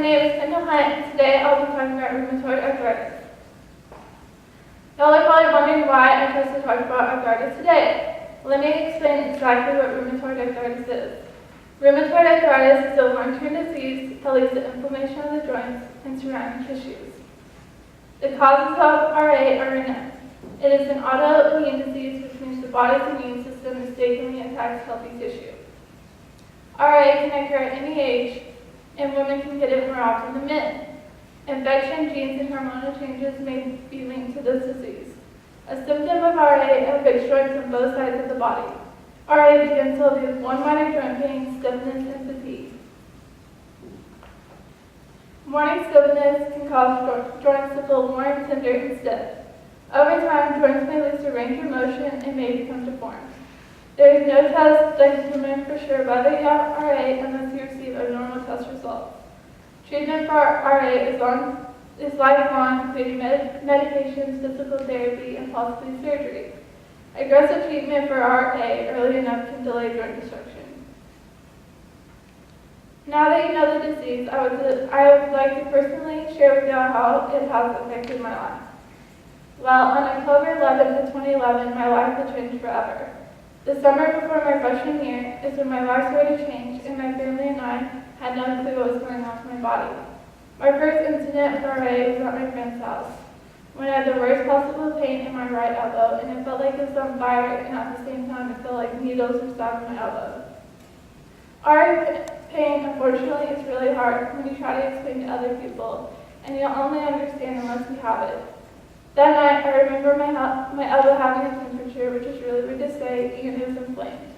name is Kyndall, and today I'll be talking about rheumatoid arthritis. Y'all are probably wondering why I chose to talk about arthritis today. Let me explain exactly what rheumatoid arthritis is. Rheumatoid arthritis is a long-term disease that leads to inflammation of the joints and surrounding tissues. The causes of RA are renal. It is an autoimmune disease which means the body's immune system mistakenly attacks healthy tissue. RA can occur at any age, and women can get it more often than men. Infection, genes, and hormonal changes may be linked to this disease. A symptom of RA affects joints on both sides of the body. RA begins to lead with one minor joint pain, stiffness, and fatigue. Morning stiffness can cause joints to feel warm, tender, and stiff. Over time, joints may lose their range of motion and may become deformed. There is no test that can determine for sure whether you have RA unless you receive abnormal test results. Treatment for RA is lifelong, including medications, physical therapy, and possibly surgery. Aggressive treatment for RA early enough can delay joint destruction. Now that you know the disease, I would like to personally share with you how it has affected my life. Well, on October 11th of 2011, my life had changed forever. The summer before my freshman year is when my life started to change, and my family and I had no clue what was going on with my body. My first incident with RA was at my friend's house, when I had the worst possible pain in my right elbow, and it felt like it was on fire, and at the same time it felt like needles were stabbing my elbow. RA pain, unfortunately, is really hard when you try to explain to other people, and you'll only understand unless you have it. That night, I remember my elbow having a temperature, which is really weird to say, and it was inflamed.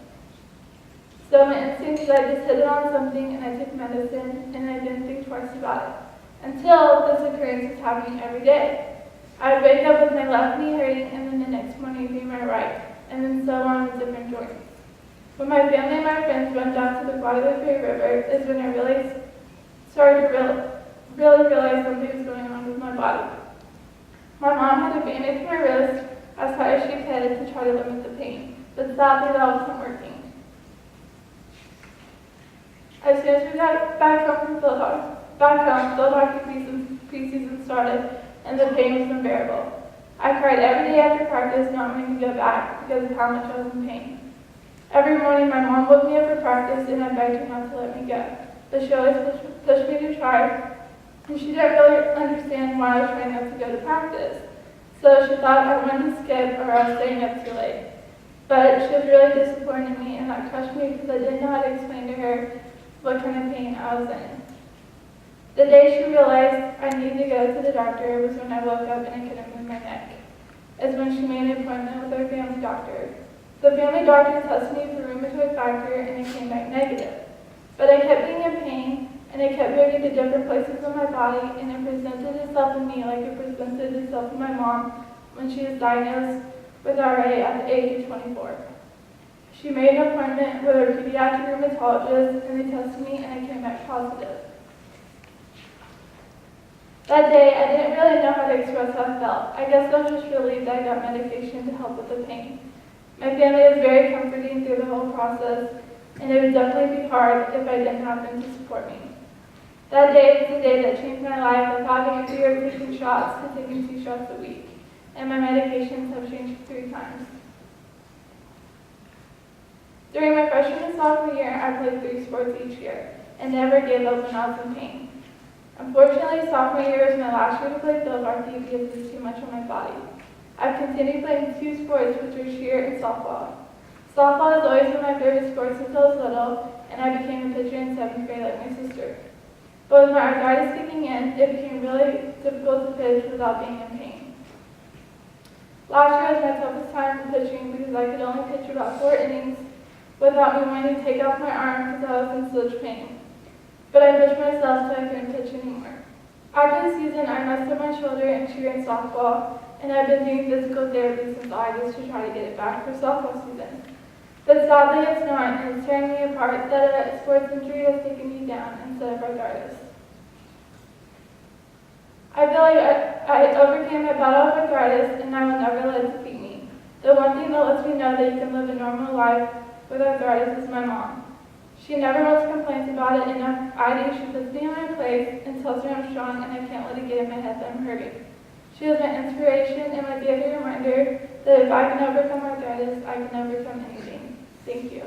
So my instinct was I just hit it on something, and I took medicine, and I didn't think twice about it. Until this occurrence was happening every day. I would wake up with my left knee hurting, and then the next morning it would be my right, and then so on with different joints. When my family and my friends went down to the Guadalupe River is when I really started to realize something was going on with my body. My mom had a bandage on my wrist as high as she could to try to limit the pain, but sadly that wasn't working. As soon as we got back home, field hockey preseason started, and the pain was unbearable. I cried every day after practice, not wanting to go back because of how much I was in pain. Every morning, my mom woke me up for practice, and I begged her not to let me go, but she always pushed me to try. And she didn't really understand why I was trying not to go to practice. So she thought I wanted to skip or I was staying up too late. But she was really disappointed in me, and that crushed me because I didn't know how to explain to her what kind of pain I was in. The day she realized I needed to go to the doctor was when I woke up and I couldn't move my neck. It's when she made an appointment with our family doctor. The family doctor tested me for rheumatoid factor and it came back negative. But I kept being in pain, and it kept moving to different places in my body, and it presented itself in me like it presented itself in my mom when she was diagnosed with RA at the age of 24. She made an appointment with her pediatric rheumatologist, and they tested me, and I came back positive. That day, I didn't really know how to express how I felt. I guess I was just relieved that I got medication to help with the pain. My family was very comforting through the whole process, and it would definitely be hard if I didn't have them to support me. That day was the day that changed my life, of having a fear of taking shots to taking 2 shots a week, and my medications have changed 3 times. During my freshman and sophomore year, I played 3 sports each year, and never gave up when I was in pain. Unfortunately, sophomore year was my last year to play field hockey because it was too much on my body. I've continued playing 2 sports, which are cheer and softball. Softball has always been my favorite sport since I was little, and I became a pitcher in 7th grade like my sister. But with my arthritis kicking in, it became really difficult to pitch without being in pain. Last year was my toughest time for pitching because I could only pitch about 4 innings without me wanting to take off my arm because I was in such pain. But I pushed myself so I couldn't pitch anymore. After the season, I messed up my shoulder in cheer and softball, and I've been doing physical therapy since August to try to get it back for softball season. But sadly, it's not, and it's tearing me apart that a sports injury has taken me down instead of arthritis. I feel like I overcame my battle of arthritis, and I will never let it defeat me. The one thing that lets me know that you can live a normal life with arthritis is my mom. She never once complains about it, and if I do, she puts me in my place and tells me I'm strong and I can't let it get in my head that I'm hurting. She is my inspiration and my daily reminder that if I can overcome arthritis, I can overcome anything. Thank you.